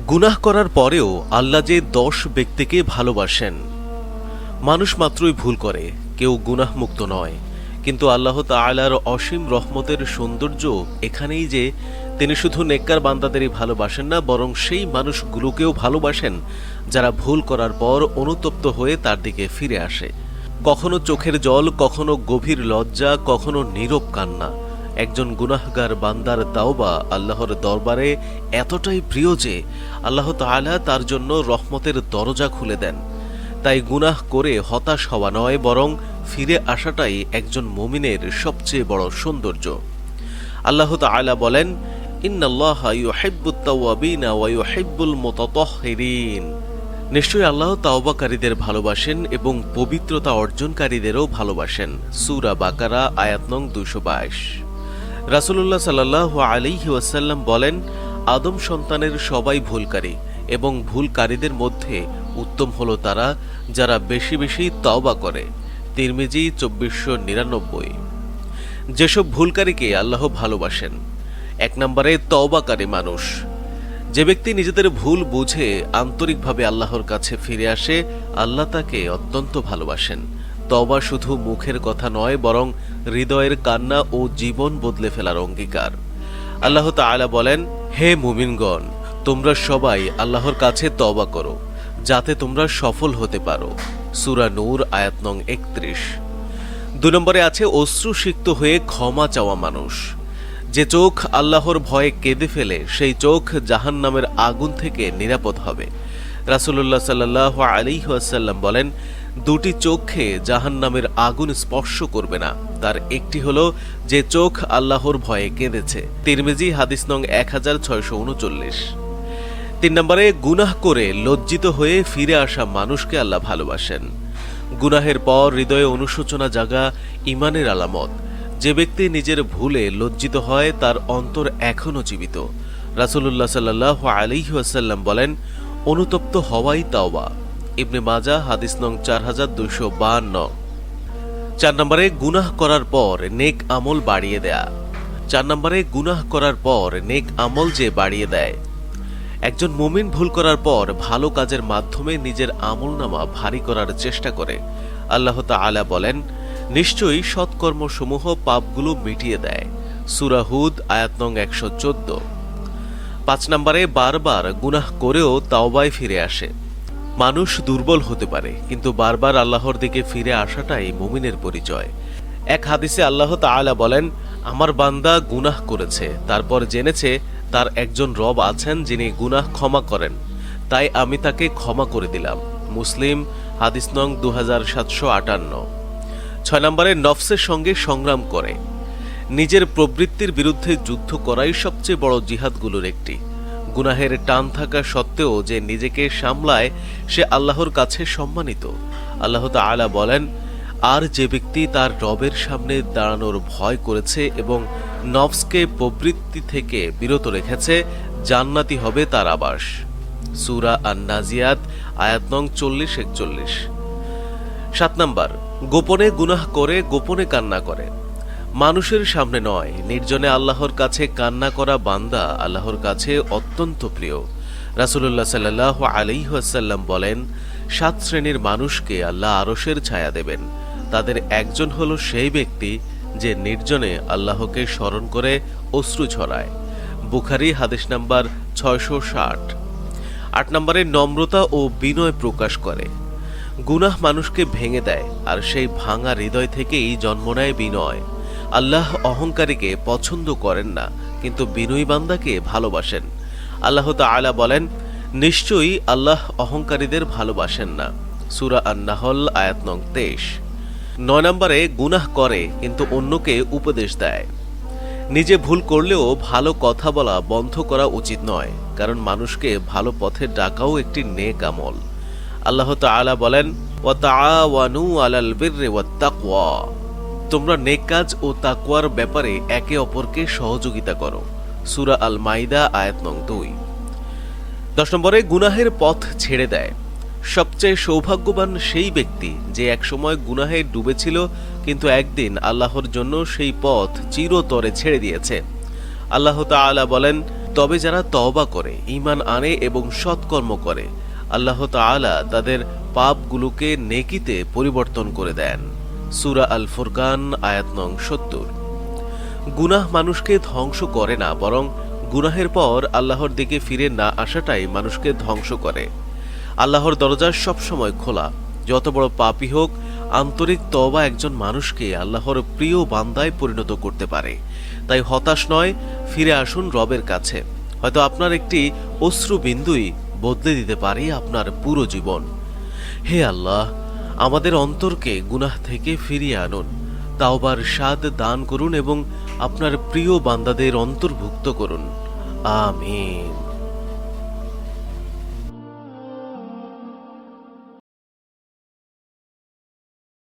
গুনাহ করার পরেও আল্লাহ যে 10 ব্যক্তিকে ভালোবাসেন। মানুষ মাত্রই ভুল করে, কেউ গুনাহমুক্ত নয়। কিন্তু আল্লাহ তাআলার অসীম রহমতের সৌন্দর্য এখানেই যে তিনি শুধু নেককার বান্দাদেরই ভালোবাসেন না, বরং সেই মানুষগুলোকেও ভালোবাসেন যারা ভুল করার পর অনুতপ্ত হয়ে তার দিকে ফিরে আসে। কখনো চোখের জল, কখনো গভীর লজ্জা, কখনো নীরব কান্না। একজন গুনাহগার বান্দার তাওবা আল্লাহর দরবারে এতটাই প্রিয় যে আল্লাহ তাআলা তার জন্য রহমতের দরজা খুলে দেন। তাই গুনাহ করে হতাশ হওয়া নয়, বরং ফিরে আসাটাই একজন মুমিনের সবচেয়ে বড় সৌন্দর্য। আল্লাহ তাআলা বলেন, ইন্নাল্লাহা ইউহিব্বুত তাওয়াবিনা ওয়া ইউহিব্বুল মুতাতাহহিরিন। নিশ্চয়ই আল্লাহ তাওবাকারীদের ভালোবাসেন এবং পবিত্রতা অর্জনকারীদেরও ভালোবাসেন। সূরা বাকারা আয়াত নং 222। রাসূলুল্লাহ সাল্লাল্লাহু আলাইহি ওয়াসাল্লাম বলেন, আদম সন্তানের সবাই ভুলকারী এবং ভুলকারীদের মধ্যে উত্তম হলো তারা যারা বেশি বেশি তওবা করে। তিরমিজি 2499। যেসব ভুলকারীকে আল্লাহ ভালোবাসেন, 1 নম্বরে তওবাকারী মানুষ। যে ব্যক্তি নিজেদের ভুল বুঝে আন্তরিকভাবে আল্লাহর কাছে ফিরে আসে, আল্লাহ তাকে অত্যন্ত ভালোবাসেন। তওবা শুধু মুখের কথা নয়, বরং হৃদয়ের কান্না ও জীবন বদলে ফেলার অঙ্গীকার। আল্লাহ তাআলা বলেন, হে মুমিনগণ, তোমরা সবাই আল্লাহর কাছে তওবা করো যাতে তোমরা সফল হতে পারো। সূরা নূর আয়াত নং 31। 2 নম্বরে আছে অশ্রুসিক্ত হয়ে ক্ষমা চাওয়া মানুষ। যে চোখ আল্লাহর ভয়ে কেঁদে ফেলে, সেই চোখ জাহান্নামের আগুন থেকে নিরাপদ হবে। রাসূলুল্লাহ সাল্লাল্লাহু আলাইহি ওয়াসাল্লাম বলেন, 2টি চোখে জাহান্নামের আগুন স্পর্শ করবে না, তার একটি হলো যে চোখ আল্লাহর ভয়ে কেঁদেছে। তিরমিজি হাদিস নং 1639। 3 নম্বরে গুনাহ করে লজ্জিত হয়ে ফিরে আসা মানুষকে আল্লাহ ভালোবাসেন। গুনাহের পর হৃদয়ে অনুশোচনা জাগা ঈমানের আলামত। যে ব্যক্তি নিজের ভুলে লজ্জিত হয়, তার অন্তর এখনও জীবিত। রাসূলুল্লাহ সাল্লাল্লাহু আলাইহি ওয়াসাল্লাম বলেন, অনুতপ্ত হওয়াই তাওবা। ইবনে মাজাহ হাদিস নং 4252। 4 নম্বরে গুনাহ করার পর নেক আমল বাড়িয়ে দেয়া। 4 নম্বরে গুনাহ করার পর নেক আমল যে বাড়িয়ে দেয়। একজন মুমিন ভুল করার পর ভালো কাজের মাধ্যমে নিজের আমলনামা ভারী করার চেষ্টা করে। আল্লাহ তাআলা বলেন, নিশ্চয়ই সৎকর্মসমূহ পাপগুলো মিটিয়ে দেয়। সূরা হুদ আয়াত নং 114। 5 নম্বরে বারবার গুনাহ করেও তাওবায় ফিরে আসে। মানুষ দুর্বল হতে পারে, কিন্তু বারবার আল্লাহর দিকে ফিরে আসাটাই মুমিনের পরিচয়। এক হাদিসে আল্লাহ তাআলা বলেন, আমার বান্দা গুনাহ করেছে, তারপর জেনেছে তার একজন রব আছেন যিনি গুনাহ ক্ষমা করেন, তাই আমি তাকে ক্ষমা করে দিলাম। মুসলিম হাদিস নং 2758। 6 নম্বরে নফসের সঙ্গে সংগ্রাম করে। নিজের প্রবৃত্তির বিরুদ্ধে যুদ্ধ করাই সবচেয়ে বড় জিহাদগুলোর একটি। গুনাহের টান থাকা সত্ত্বেও যে নিজেকে সামলায়, সে আল্লাহর কাছে সম্মানিত। আল্লাহ তাআলা বলেন, আর যে ব্যক্তি তার রবের সামনে দাঁড়ানোর ভয় করেছে এবং নফসকে প্রবৃত্তি থেকে বিরত রেখেছে, জান্নাতি হবে তার আবাস। সূরা আন-নাজিয়াত আয়াত নং 40-41। 7 নম্বর, গোপনে গুনাহ করে গোপনে কান্না করে। মানুষের সামনে নয়, নির্জনে আল্লাহর কাছে কান্না করা বান্দা আল্লাহর কাছে অত্যন্ত প্রিয়। রাসূলুল্লাহ সাল্লাল্লাহু আলাইহি ওয়াসাল্লাম বলেন, 7 শ্রেণীর মানুষকে আল্লাহ আরশের ছায়া দেবেন। তাদের একজন হলো সেই ব্যক্তি যে নির্জনে আল্লাহকে স্মরণ করে অশ্রু ঝরায়। বুখারী হাদিস নাম্বার 660। 8 নম্বরে নম্রতা ও বিনয় প্রকাশ করে। গুনাহ মানুষকে ভেঙে দেয়, আর সেই ভাঙা হৃদয় থেকেই জন্ম নেয় বিনয়। আল্লাহ অহংকারীকে পছন্দ করেন না, কিন্তু বিনয়ী বান্দাকে ভালোবাসেন। আল্লাহ তাআলা বলেন, নিশ্চয়ই আল্লাহ অহংকারীদের ভালোবাসেন না। সূরা আন-নাহল আয়াত নং 23। 9 নম্বরে গুনাহ করে কিন্তু অন্যকে উপদেশ দেয়। নিজে ভুল করলেও ভালো কথা বলা বন্ধ করা উচিত নয়, কারণ মানুষকে ভালো পথে ডাকাও একটি নেক আমল। আল্লাহ তাআলা বলেন, ওয়া তাআওয়ানু আলাল বিররি ওয়াত তাকওয়া। তোমরা নেক কাজ ও তাকওয়ার ব্যাপারে একে অপরকে সহযোগিতা করো। সূরা আল মাইদা আয়াত নং 2। 10 নম্বরে গুনাহের পথ ছেড়ে দেয়। সবচেয়ে সৌভাগ্যবান সেই ব্যক্তি যে একসময় গুনাহে ডুবেছিল, কিন্তু একদিন আল্লাহর জন্য সেই পথ চিরতরে ছেড়ে দিয়েছে। আল্লাহ তাআলা বলেন, তবে যারা তওবা করে, ঈমান আনে এবং সৎকর্ম করে, আল্লাহ তাআলা তাদের পাপগুলোকে নেকিতে পরিবর্তন করে দেন। সূরা আল ফুরকান আয়াত নং ৭০। গুনাহ মানুষকে ধ্বংস করে না, বরং গুনাহের পর আল্লাহর দিকে ফিরে না আসাটাই মানুষকে ধ্বংস করে। আল্লাহর দরজা সবসময় খোলা। যত বড় পাপী হোক, আন্তরিক তওবা একজন মানুষকে আল্লাহর প্রিয় বান্দায় পরিণত করতে পারে। তাই হতাশ নয়, ফিরে আসুন রবের কাছে। হয়তো আপনার একটি অশ্রু বিন্দুই বদলে দিতে পারে আপনার পুরো জীবন। হে আল্লাহ, আমাদের অন্তরকে গুনাহ থেকে ফিরিয়ে আনুন, তাওবার স্বাদ দান করুন এবং আপনার প্রিয় বান্দাদের অন্তর্ভুক্ত করুন। আমিন।